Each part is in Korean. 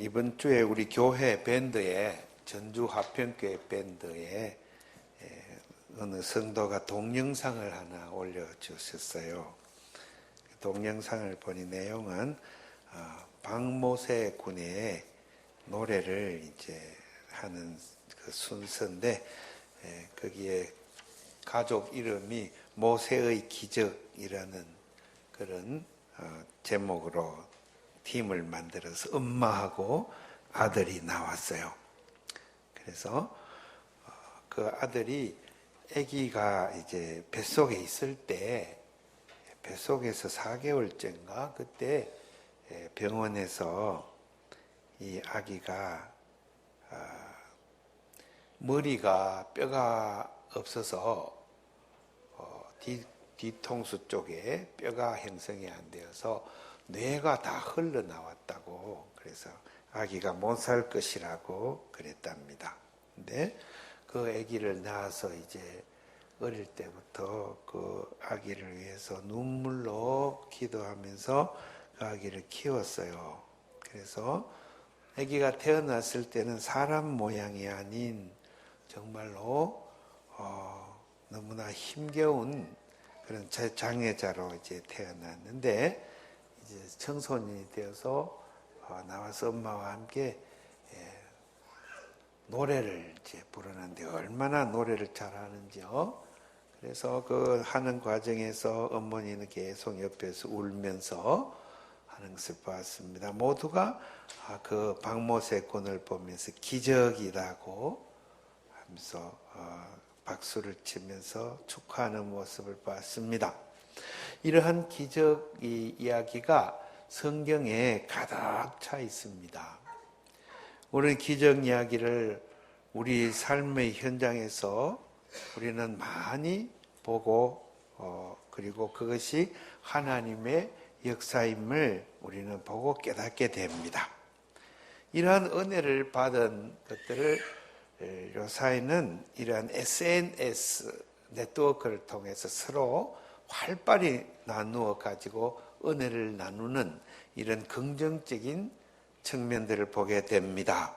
이번 주에 우리 교회 밴드에 전주 화평교회 밴드에 어느 성도가 동영상을 하나 올려주셨어요. 동영상을 보니 내용은 박모세 군의 노래를 이제 하는 그 순서인데 거기에 가족 이름이 모세의 기적이라는 그런 제목으로 팀을 만들어서 엄마하고 아들이 나왔어요. 그래서 그 아들이 아기가 이제 뱃속에 있을 때 뱃속에서 4개월째인가 그때 병원에서 이 아기가 머리가 뼈가 없어서 뒤통수 쪽에 뼈가 형성이 안 되어서 뇌가 다 흘러나왔다고 그래서 아기가 못 살 것이라고 그랬답니다. 근데 그 아기를 낳아서 이제 어릴 때부터 그 아기를 위해서 눈물로 기도하면서 그 아기를 키웠어요. 그래서 아기가 태어났을 때는 사람 모양이 아닌 정말로 너무나 힘겨운 그런 장애자로 이제 태어났는데 이제 청소년이 되어서 나와서 엄마와 함께 노래를 이제 부르는데 얼마나 노래를 잘하는지요. 그래서 그 하는 과정에서 어머니는 계속 옆에서 울면서 하는 것을 봤습니다. 모두가 그 박모세 군을 보면서 기적이라고 하면서 박수를 치면서 축하하는 모습을 봤습니다. 이러한 기적 이야기가 성경에 가득 차 있습니다. 우리 기적 이야기를 우리 삶의 현장에서 우리는 많이 보고 그리고 그것이 하나님의 역사임을 우리는 보고 깨닫게 됩니다. 이러한 은혜를 받은 것들을 요사이는 이러한 SNS 네트워크를 통해서 서로 활발히 나누어 가지고 은혜를 나누는 이런 긍정적인 측면들을 보게 됩니다.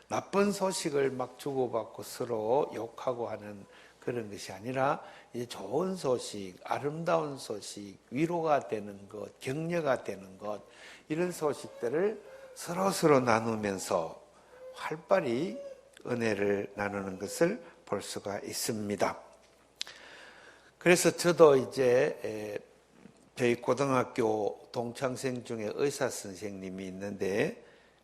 나쁜 소식을 막 주고받고 서로 욕하고 하는 그런 것이 아니라 이제 좋은 소식, 아름다운 소식, 위로가 되는 것, 격려가 되는 것 이런 소식들을 서로 나누면서 활발히 은혜를 나누는 것을 볼 수가 있습니다. 그래서 저도 이제 저희 고등학교 동창생 중에 의사 선생님이 있는데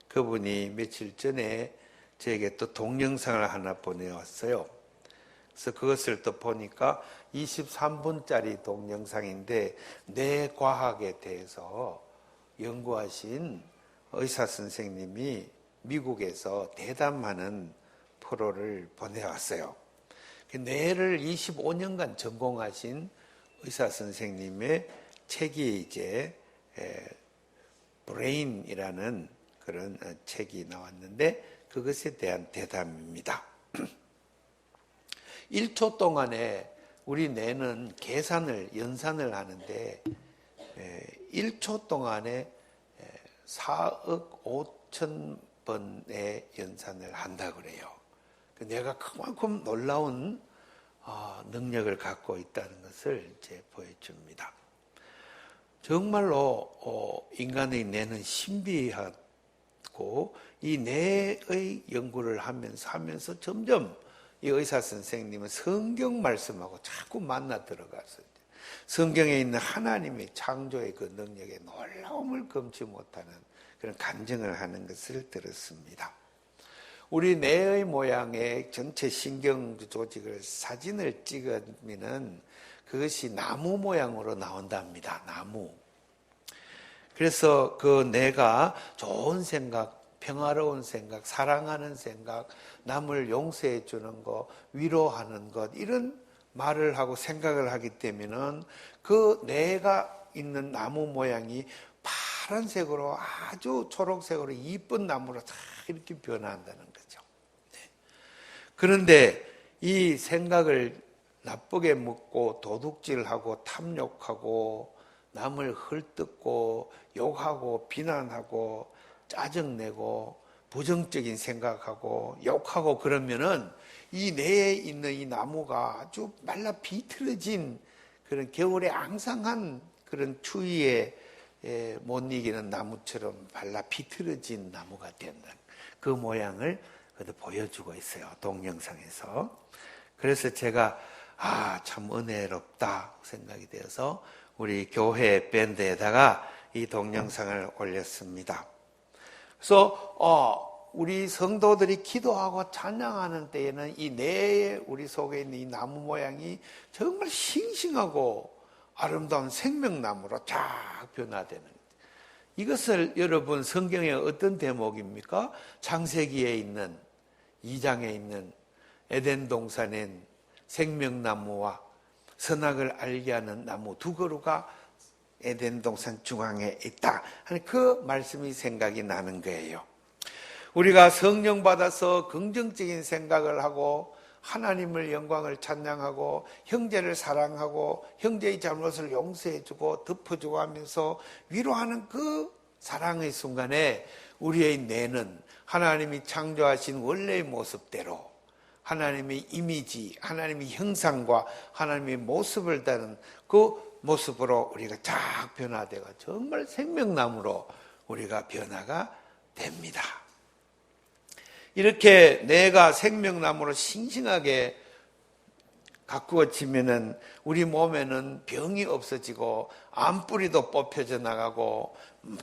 그분이 며칠 전에 저에게 또 동영상을 하나 보내왔어요. 그래서 그것을 또 보니까 23분짜리 동영상인데 뇌과학에 대해서 연구하신 의사 선생님이 미국에서 대담 많은 프로를 보내왔어요. 뇌를 25년간 전공하신 의사 선생님의 책이 이제 브레인이라는 그런 책이 나왔는데 그것에 대한 대담입니다. 1초 동안에 우리 뇌는 연산을 하는데 1초 동안에 4억 5천 번의 연산을 한다 그래요. 뇌가 그만큼 놀라운 능력을 갖고 있다는 것을 이제 보여줍니다. 정말로 인간의 뇌는 신비하고 이 뇌의 연구를 하면서 점점 이 의사 선생님은 성경 말씀하고 자꾸 만나 들어가서 성경에 있는 하나님의 창조의 그 능력에 놀라움을 금치 못하는 그런 간증을 하는 것을 들었습니다. 우리 뇌의 모양의 전체 신경 조직을 사진을 찍으면은 그것이 나무 모양으로 나온답니다. 나무. 그래서 그 뇌가 좋은 생각, 평화로운 생각, 사랑하는 생각, 남을 용서해 주는 것, 위로하는 것 이런 말을 하고 생각을 하기 때문에 그 뇌가 있는 나무 모양이 파란색으로 아주 초록색으로 이쁜 나무로 다 이렇게 변화한다는 거죠. 네. 그런데 이 생각을 나쁘게 묻고 도둑질하고 탐욕하고 남을 헐뜯고 욕하고 비난하고 짜증내고 부정적인 생각하고 욕하고 그러면은 이 내에 있는 이 나무가 아주 말라 비틀어진 그런 겨울에 앙상한 그런 추위에 못 이기는 나무처럼 말라 비틀어진 나무가 된다. 그 모양을 보여주고 있어요. 동영상에서. 그래서 제가 참 은혜롭다 생각이 되어서 우리 교회 밴드에다가 이 동영상을 올렸습니다. 그래서 우리 성도들이 기도하고 찬양하는 때에는 이 내에 우리 속에 있는 이 나무 모양이 정말 싱싱하고 아름다운 생명나무로 쫙 변화되는 거예요. 이것을 여러분 성경에 어떤 대목입니까? 창세기에 있는 2장에 있는 에덴 동산엔 생명나무와 선악을 알게 하는 나무 두 그루가 에덴 동산 중앙에 있다 하는 그 말씀이 생각이 나는 거예요. 우리가 성령 받아서 긍정적인 생각을 하고 하나님을 영광을 찬양하고 형제를 사랑하고 형제의 잘못을 용서해주고 덮어주고 하면서 위로하는 그 사랑의 순간에 우리의 뇌는 하나님이 창조하신 원래의 모습대로 하나님의 이미지, 하나님의 형상과 하나님의 모습을 따른 그 모습으로 우리가 쫙 변화되고 정말 생명나무로 우리가 변화가 됩니다. 이렇게 내가 생명나무로 싱싱하게 가꾸어지면은 우리 몸에는 병이 없어지고 암뿌리도 뽑혀져 나가고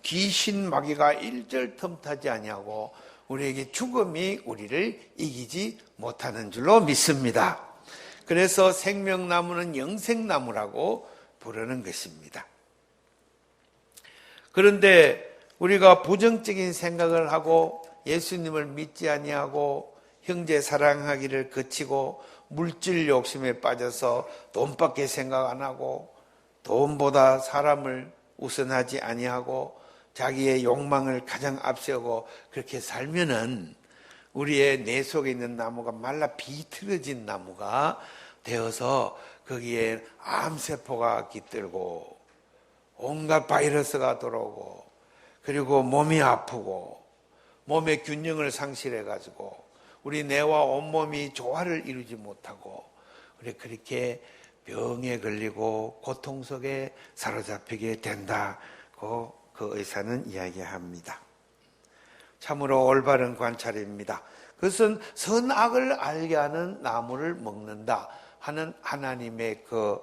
귀신 마귀가 일절 틈타지 아니하고 우리에게 죽음이 우리를 이기지 못하는 줄로 믿습니다. 그래서 생명나무는 영생나무라고 부르는 것입니다. 그런데 우리가 부정적인 생각을 하고 예수님을 믿지 아니하고 형제 사랑하기를 그치고 물질 욕심에 빠져서 돈밖에 생각 안 하고 돈보다 사람을 우선하지 아니하고 자기의 욕망을 가장 앞세우고 그렇게 살면은 우리의 뇌 속에 있는 나무가 말라 비틀어진 나무가 되어서 거기에 암세포가 깃들고 온갖 바이러스가 들어오고 그리고 몸이 아프고 몸의 균형을 상실해가지고 우리 뇌와 온몸이 조화를 이루지 못하고 그렇게 병에 걸리고 고통 속에 사로잡히게 된다고 그 의사는 이야기합니다. 참으로 올바른 관찰입니다. 그것은 선악을 알게 하는 나무를 먹는다 하는 하나님의 그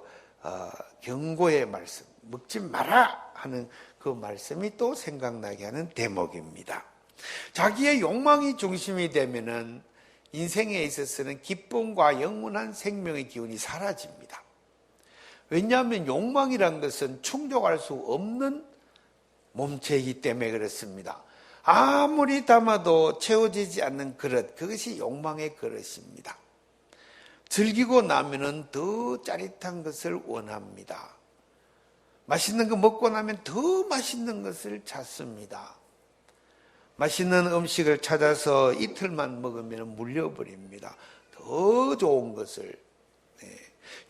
경고의 말씀, 먹지 마라 하는 그 말씀이 또 생각나게 하는 대목입니다. 자기의 욕망이 중심이 되면은 인생에 있어서는 기쁨과 영원한 생명의 기운이 사라집니다. 왜냐하면 욕망이란 것은 충족할 수 없는 몸체이기 때문에 그렇습니다. 아무리 담아도 채워지지 않는 그릇, 그것이 욕망의 그릇입니다. 즐기고 나면은 더 짜릿한 것을 원합니다. 맛있는 거 먹고 나면 더 맛있는 것을 찾습니다. 맛있는 음식을 찾아서 이틀만 먹으면 물려버립니다. 더 좋은 것을.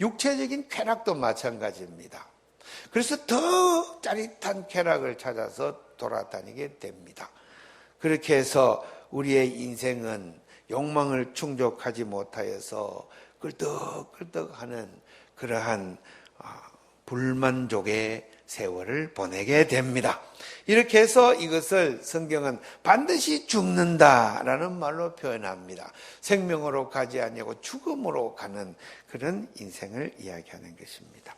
육체적인 쾌락도 마찬가지입니다. 그래서 더 짜릿한 쾌락을 찾아서 돌아다니게 됩니다. 그렇게 해서 우리의 인생은 욕망을 충족하지 못하여서 끌떡끌떡하는 그러한 불만족의 세월을 보내게 됩니다. 이렇게 해서 이것을 성경은 반드시 죽는다라는 말로 표현합니다. 생명으로 가지 아니하고 죽음으로 가는 그런 인생을 이야기하는 것입니다.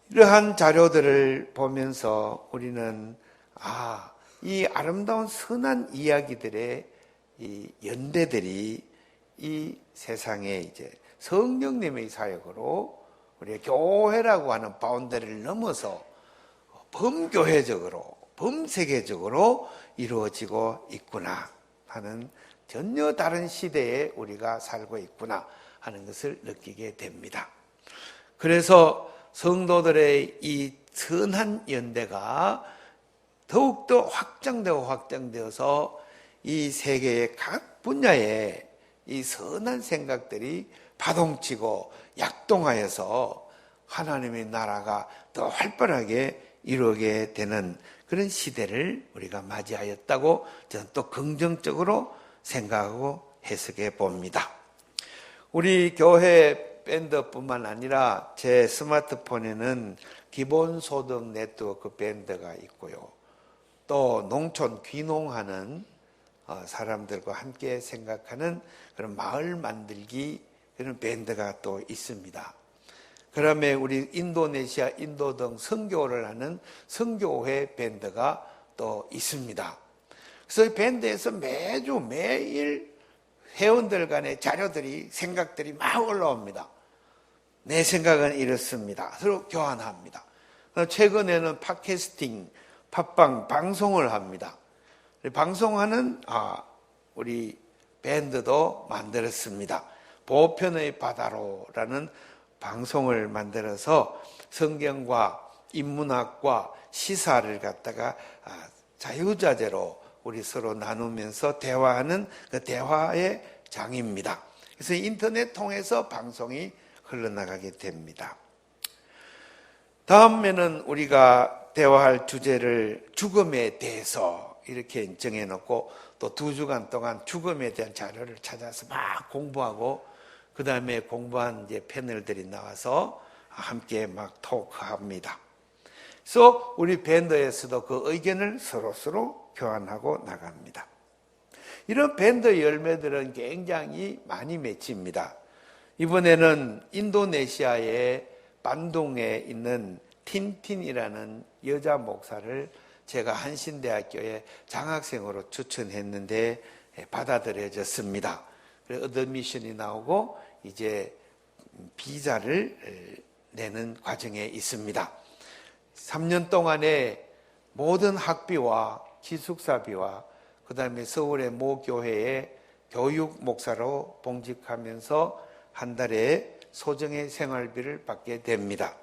이러한 자료들을 보면서 우리는 이 아름다운 선한 이야기들의 이 연대들이 이 세상에 이제 성령님의 사역으로 우리의 교회라고 하는 바운더리를 넘어서 범교회적으로, 범세계적으로 이루어지고 있구나 하는 전혀 다른 시대에 우리가 살고 있구나 하는 것을 느끼게 됩니다. 그래서 성도들의 이 선한 연대가 더욱더 확장되어서 이 세계의 각 분야에 이 선한 생각들이 파동치고 약동하여서 하나님의 나라가 더 활발하게 이루어지게 되는 그런 시대를 우리가 맞이하였다고 저는 또 긍정적으로 생각하고 해석해 봅니다. 우리 교회 밴드뿐만 아니라 제 스마트폰에는 기본소득 네트워크 밴드가 있고요. 또 농촌 귀농하는 사람들과 함께 생각하는 그런 마을 만들기 그런 밴드가 또 있습니다. 그다음에 우리 인도네시아, 인도 등 선교를 하는 선교회 밴드가 또 있습니다. 그래서 이 밴드에서 매일 회원들 간의 자료들이, 생각들이 막 올라옵니다. 내 생각은 이렇습니다. 서로 교환합니다. 최근에는 팟캐스팅, 팟빵 방송을 합니다. 방송하는 우리 밴드도 만들었습니다. 보편의 바다로라는 방송을 만들어서 성경과 인문학과 시사를 갖다가 자유자재로 우리 서로 나누면서 대화하는 그 대화의 장입니다. 그래서 인터넷 통해서 방송이 흘러나가게 됩니다. 다음에는 우리가 대화할 주제를 죽음에 대해서 이렇게 정해놓고 또 2주간 동안 죽음에 대한 자료를 찾아서 막 공부하고 그 다음에 공부한 이제 패널들이 나와서 함께 막 토크합니다. 그래서 우리 밴드에서도 그 의견을 서로 교환하고 나갑니다. 이런 밴드 열매들은 굉장히 많이 맺힙니다. 이번에는 인도네시아의 반둥에 있는 틴틴이라는 여자 목사를 제가 한신대학교에 장학생으로 추천했는데 받아들여졌습니다. 그래서 어드미션이 나오고 이제 비자를 내는 과정에 있습니다. 3년 동안에 모든 학비와 기숙사비와 그 다음에 서울의 모 교회에 교육 목사로 봉직하면서 한 달에 소정의 생활비를 받게 됩니다.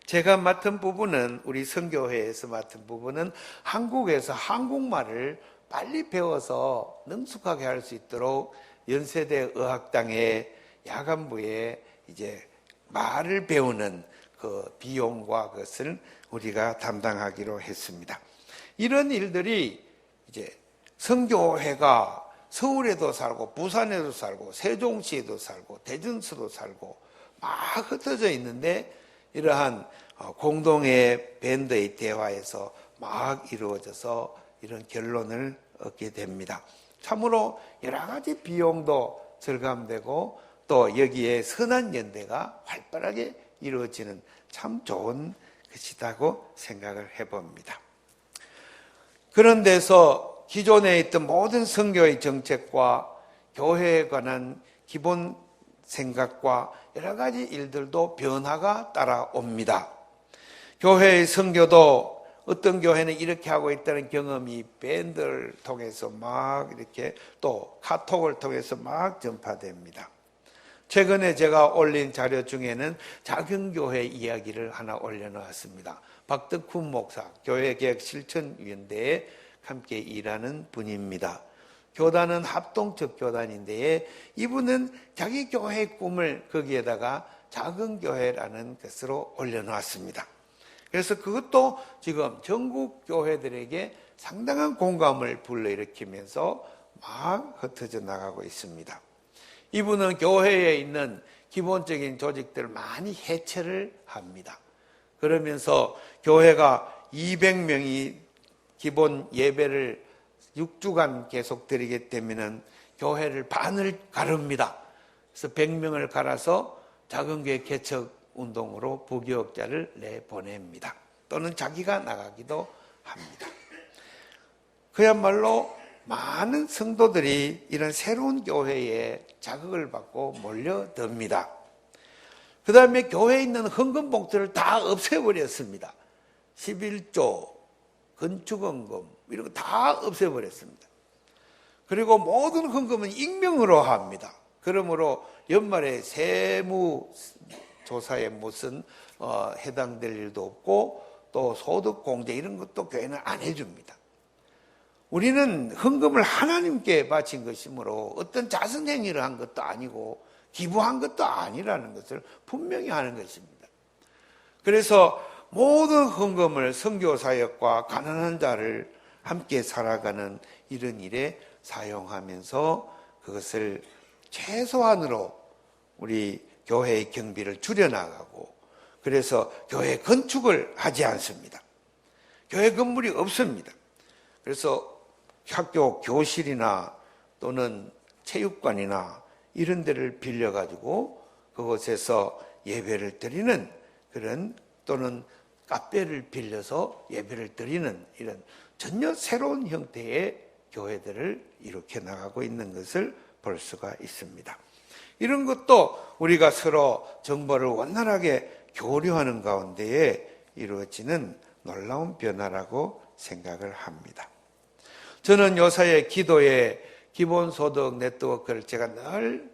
제가 맡은 부분은, 우리 선교회에서 맡은 부분은 한국에서 한국말을 빨리 배워서 능숙하게 할 수 있도록 연세대 의학당의 야간부에 이제 말을 배우는 그 비용과 그것을 우리가 담당하기로 했습니다. 이런 일들이 이제 선교회가 서울에도 살고 부산에도 살고 세종시에도 살고 대전서도 살고 막 흩어져 있는데 이러한 공동의 밴드의 대화에서 막 이루어져서 이런 결론을 얻게 됩니다. 참으로 여러 가지 비용도 절감되고 또 여기에 선한 연대가 활발하게 이루어지는 참 좋은 것이라고 생각을 해봅니다. 그런 데서 기존에 있던 모든 선교의 정책과 교회에 관한 기본 생각과 여러 가지 일들도 변화가 따라옵니다. 교회의 선교도 어떤 교회는 이렇게 하고 있다는 경험이 밴드를 통해서 막 이렇게 또 카톡을 통해서 막 전파됩니다. 최근에 제가 올린 자료 중에는 작은 교회 이야기를 하나 올려놓았습니다. 박덕훈 목사, 교회개혁실천위원회에 함께 일하는 분입니다. 교단은 합동적 교단인데 이분은 자기 교회의 꿈을 거기에다가 작은 교회라는 것으로 올려놓았습니다. 그래서 그것도 지금 전국 교회들에게 상당한 공감을 불러일으키면서 막 흩어져 나가고 있습니다. 이분은 교회에 있는 기본적인 조직들을 많이 해체를 합니다. 그러면서 교회가 200명이 기본 예배를 6주간 계속 드리게 되면은 교회를 반을 가릅니다. 그래서 100명을 갈아서 작은 교회 개척 운동으로 부교역자를 내보냅니다. 또는 자기가 나가기도 합니다. 그야말로 많은 성도들이 이런 새로운 교회에 자극을 받고 몰려듭니다. 그 다음에 교회에 있는 헌금 봉투를 다 없애버렸습니다. 11조, 건축헌금 이런 거 다 없애버렸습니다. 그리고 모든 헌금은 익명으로 합니다. 그러므로 연말에 세무조사에 무슨 해당될 일도 없고 또 소득공제 이런 것도 교회는 안 해줍니다. 우리는 헌금을 하나님께 바친 것이므로 어떤 자선행위를 한 것도 아니고 기부한 것도 아니라는 것을 분명히 하는 것입니다. 그래서 모든 헌금을 선교사역과 가난한 자를 함께 살아가는 이런 일에 사용하면서 그것을 최소한으로 우리 교회의 경비를 줄여나가고, 그래서 교회 건축을 하지 않습니다. 교회 건물이 없습니다. 그래서 학교 교실이나 또는 체육관이나 이런 데를 빌려가지고 그곳에서 예배를 드리는 그런, 또는 카페를 빌려서 예배를 드리는 이런 전혀 새로운 형태의 교회들을 일으켜 나가고 있는 것을 볼 수가 있습니다. 이런 것도 우리가 서로 정보를 원활하게 교류하는 가운데에 이루어지는 놀라운 변화라고 생각을 합니다. 저는 요사의 기도의 기본소득 네트워크를 제가 늘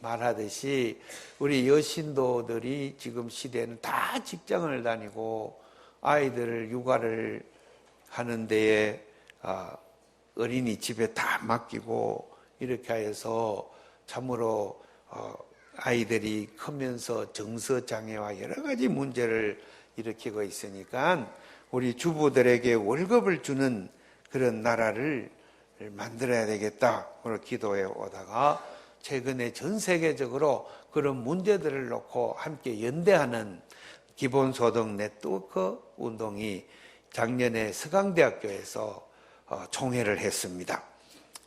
말하듯이 우리 여신도들이 지금 시대에는 다 직장을 다니고 아이들을 육아를 하는 데에 어린이집에 다 맡기고 이렇게 해서 참으로 아이들이 크면서 정서장애와 여러 가지 문제를 일으키고 있으니까 우리 주부들에게 월급을 주는 그런 나라를 만들어야 되겠다 그런 기도해 오다가 최근에 전 세계적으로 그런 문제들을 놓고 함께 연대하는 기본소득 네트워크 운동이 작년에 서강대학교에서 총회를 했습니다.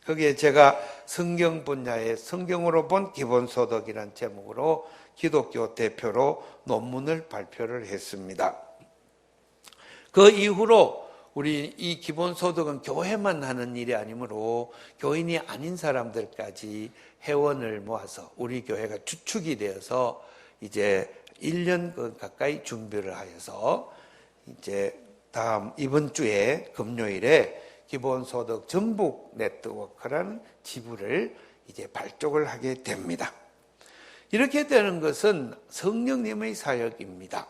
거기에 제가 성경 분야의 성경으로 본 기본소득이라는 제목으로 기독교 대표로 논문을 발표를 했습니다. 그 이후로 우리 이 기본소득은 교회만 하는 일이 아니므로 교인이 아닌 사람들까지 회원을 모아서 우리 교회가 주축이 되어서 이제 1년 가까이 준비를 하여서 이제 이번 주에 금요일에 기본소득 전북 네트워크라는 지부를 이제 발족을 하게 됩니다. 이렇게 되는 것은 성령님의 사역입니다.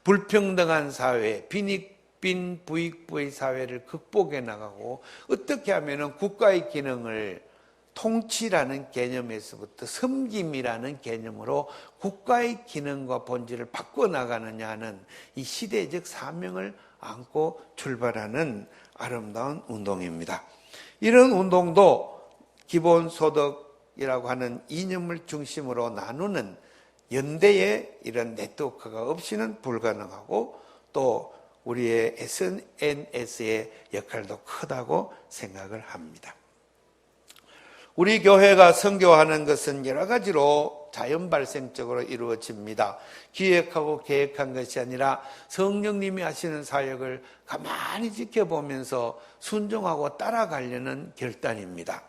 불평등한 사회, 빈 부익부의 사회를 극복해 나가고 어떻게 하면 국가의 기능을 통치라는 개념에서부터 섬김이라는 개념으로 국가의 기능과 본질을 바꿔나가느냐 하는 이 시대적 사명을 안고 출발하는 아름다운 운동입니다. 이런 운동도 기본소득이라고 하는 이념을 중심으로 나누는 연대의 이런 네트워크가 없이는 불가능하고 또 우리의 SNS의 역할도 크다고 생각을 합니다. 우리 교회가 선교하는 것은 여러 가지로 자연 발생적으로 이루어집니다. 기획하고 계획한 것이 아니라 성령님이 하시는 사역을 가만히 지켜보면서 순종하고 따라가려는 결단입니다.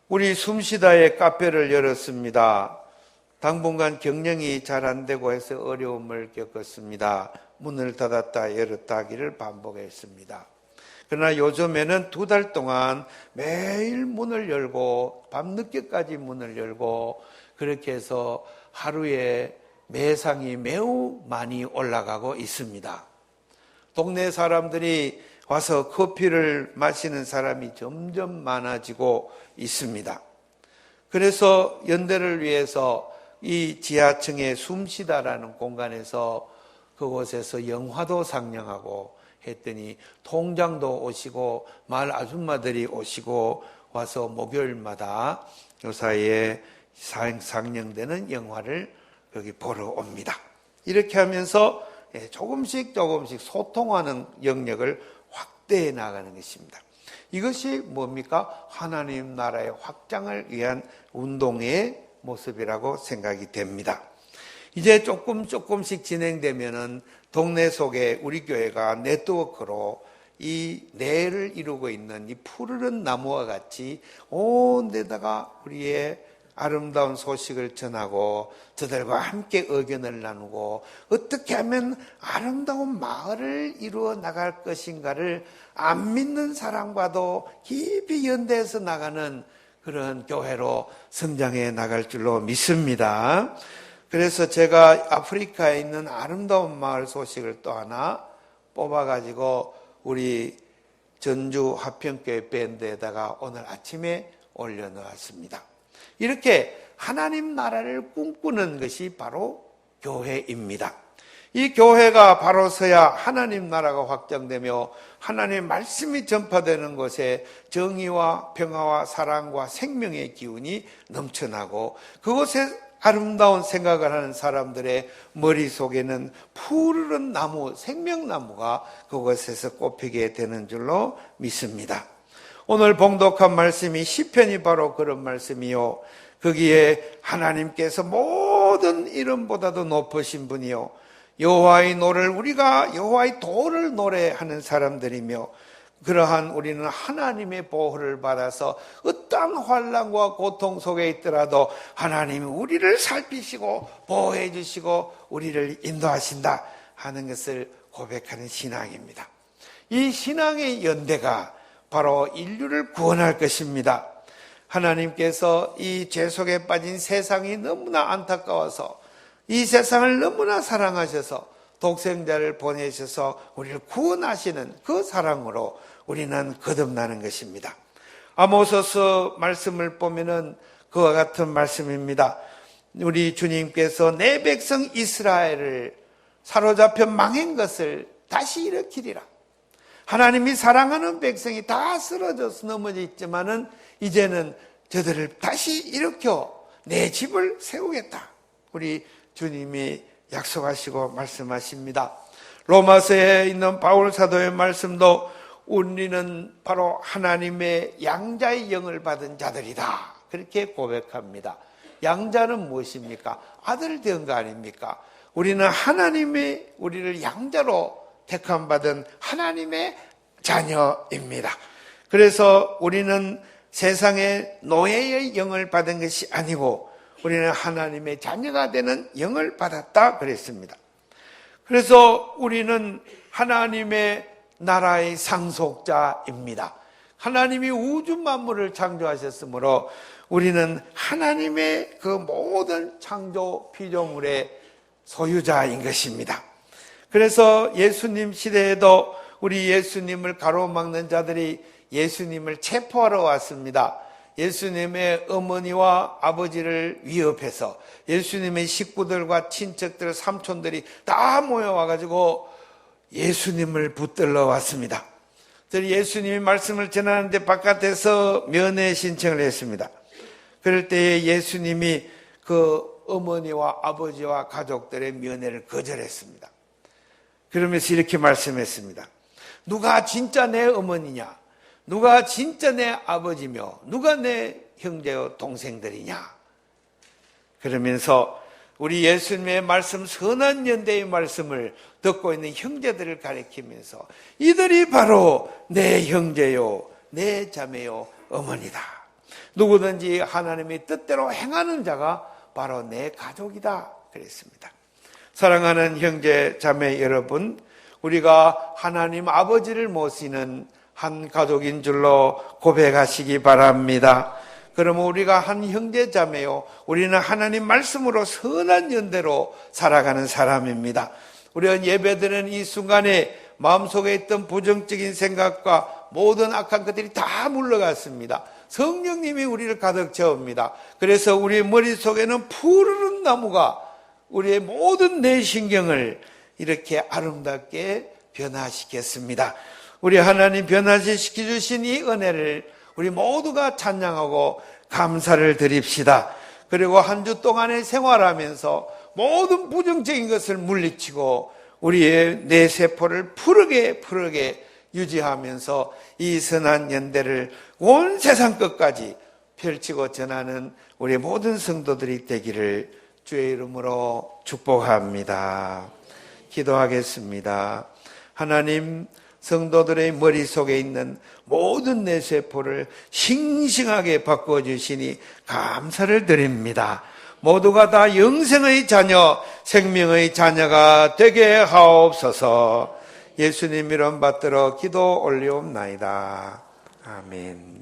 우리 숨쉬다에 카페를 열었습니다. 당분간 경영이 잘 안 되고 해서 어려움을 겪었습니다. 문을 닫았다 열었다 하기를 반복했습니다. 그러나 요즘에는 2달 동안 매일 문을 열고 밤늦게까지 문을 열고 그렇게 해서 하루에 매상이 매우 많이 올라가고 있습니다. 동네 사람들이 와서 커피를 마시는 사람이 점점 많아지고 있습니다. 그래서 연대를 위해서 이 지하층의 숨쉬다라는 공간에서 그곳에서 영화도 상영하고 했더니 통장도 오시고 마을 아줌마들이 오시고 와서 목요일마다 요 사이에 상영되는 영화를 여기 보러 옵니다. 이렇게 하면서 조금씩 소통하는 영역을 확대해 나가는 것입니다. 이것이 뭡니까? 하나님 나라의 확장을 위한 운동의 모습이라고 생각이 됩니다. 이제 조금씩 진행되면은 동네 속에 우리 교회가 네트워크로 이 내를 이루고 있는 이 푸르른 나무와 같이 온 데다가 우리의 아름다운 소식을 전하고 저들과 함께 의견을 나누고 어떻게 하면 아름다운 마을을 이루어 나갈 것인가를 안 믿는 사람과도 깊이 연대해서 나가는 그런 교회로 성장해 나갈 줄로 믿습니다. 그래서 제가 아프리카에 있는 아름다운 마을 소식을 또 하나 뽑아가지고 우리 전주 화평교회 밴드에다가 오늘 아침에 올려놓았습니다. 이렇게 하나님 나라를 꿈꾸는 것이 바로 교회입니다. 이 교회가 바로 서야 하나님 나라가 확장되며 하나님의 말씀이 전파되는 곳에 정의와 평화와 사랑과 생명의 기운이 넘쳐나고 그곳에 아름다운 생각을 하는 사람들의 머릿속에는 푸르른 나무, 생명나무가 그곳에서 꽃피게 되는 줄로 믿습니다. 오늘 봉독한 말씀이 시편이 바로 그런 말씀이요, 거기에 하나님께서 모든 이름보다도 높으신 분이요, 여호와의 노를 우리가 여호와의 도를 노래하는 사람들이며, 그러한 우리는 하나님의 보호를 받아서 어떠한 환난과 고통 속에 있더라도 하나님이 우리를 살피시고 보호해 주시고 우리를 인도하신다 하는 것을 고백하는 신앙입니다. 이 신앙의 연대가 바로 인류를 구원할 것입니다. 하나님께서 이 죄 속에 빠진 세상이 너무나 안타까워서 이 세상을 너무나 사랑하셔서 독생자를 보내셔서 우리를 구원하시는 그 사랑으로 우리는 거듭나는 것입니다. 아모스서 말씀을 보면은 그와 같은 말씀입니다. 우리 주님께서 내 백성 이스라엘을 사로잡혀 망한 것을 다시 일으키리라. 하나님이 사랑하는 백성이 다 쓰러져서 넘어져 있지만은 이제는 저들을 다시 일으켜 내 집을 세우겠다. 우리 주님이 약속하시고 말씀하십니다. 로마서에 있는 바울 사도의 말씀도 우리는 바로 하나님의 양자의 영을 받은 자들이다, 그렇게 고백합니다. 양자는 무엇입니까? 아들 된 거 아닙니까? 우리는 하나님의 우리를 양자로 택함 받은 하나님의 자녀입니다. 그래서 우리는 세상의 노예의 영을 받은 것이 아니고 우리는 하나님의 자녀가 되는 영을 받았다 그랬습니다. 그래서 우리는 하나님의 나라의 상속자입니다. 하나님이 우주 만물을 창조하셨으므로 우리는 하나님의 그 모든 창조 피조물의 소유자인 것입니다. 그래서 예수님 시대에도 우리 예수님을 가로막는 자들이 예수님을 체포하러 왔습니다. 예수님의 어머니와 아버지를 위협해서 예수님의 식구들과 친척들, 삼촌들이 다 모여와가지고 예수님을 붙들러 왔습니다. 예수님이 말씀을 전하는데 바깥에서 면회 신청을 했습니다. 그럴 때에 예수님이 그 어머니와 아버지와 가족들의 면회를 거절했습니다. 그러면서 이렇게 말씀했습니다. 누가 진짜 내 어머니냐? 누가 진짜 내 아버지며 누가 내 형제요 동생들이냐? 그러면서 우리 예수님의 말씀, 선한 연대의 말씀을 듣고 있는 형제들을 가리키면서 이들이 바로 내 형제요, 내 자매요, 어머니다. 누구든지 하나님의 뜻대로 행하는 자가 바로 내 가족이다 그랬습니다. 사랑하는 형제, 자매 여러분, 우리가 하나님 아버지를 모시는 한 가족인 줄로 고백하시기 바랍니다. 그러면 우리가 한 형제 자매요, 우리는 하나님 말씀으로 선한 연대로 살아가는 사람입니다. 우리가 예배드리는 이 순간에 마음속에 있던 부정적인 생각과 모든 악한 것들이 다 물러갔습니다. 성령님이 우리를 가득 채웁니다. 그래서 우리의 머릿속에는 푸르른 나무가 우리의 모든 뇌신경을 이렇게 아름답게 변화시켰습니다. 우리 하나님 변화시켜 주신 이 은혜를 우리 모두가 찬양하고 감사를 드립시다. 그리고 한 주 동안의 생활하면서 모든 부정적인 것을 물리치고 우리의 뇌세포를 푸르게 유지하면서 이 선한 연대를 온 세상 끝까지 펼치고 전하는 우리 모든 성도들이 되기를 주의 이름으로 축복합니다. 기도하겠습니다. 하나님, 성도들의 머릿속에 있는 모든 뇌세포를 싱싱하게 바꿔주시니 감사를 드립니다. 모두가 다 영생의 자녀, 생명의 자녀가 되게 하옵소서. 예수님 이름 받들어 기도 올리옵나이다. 아멘.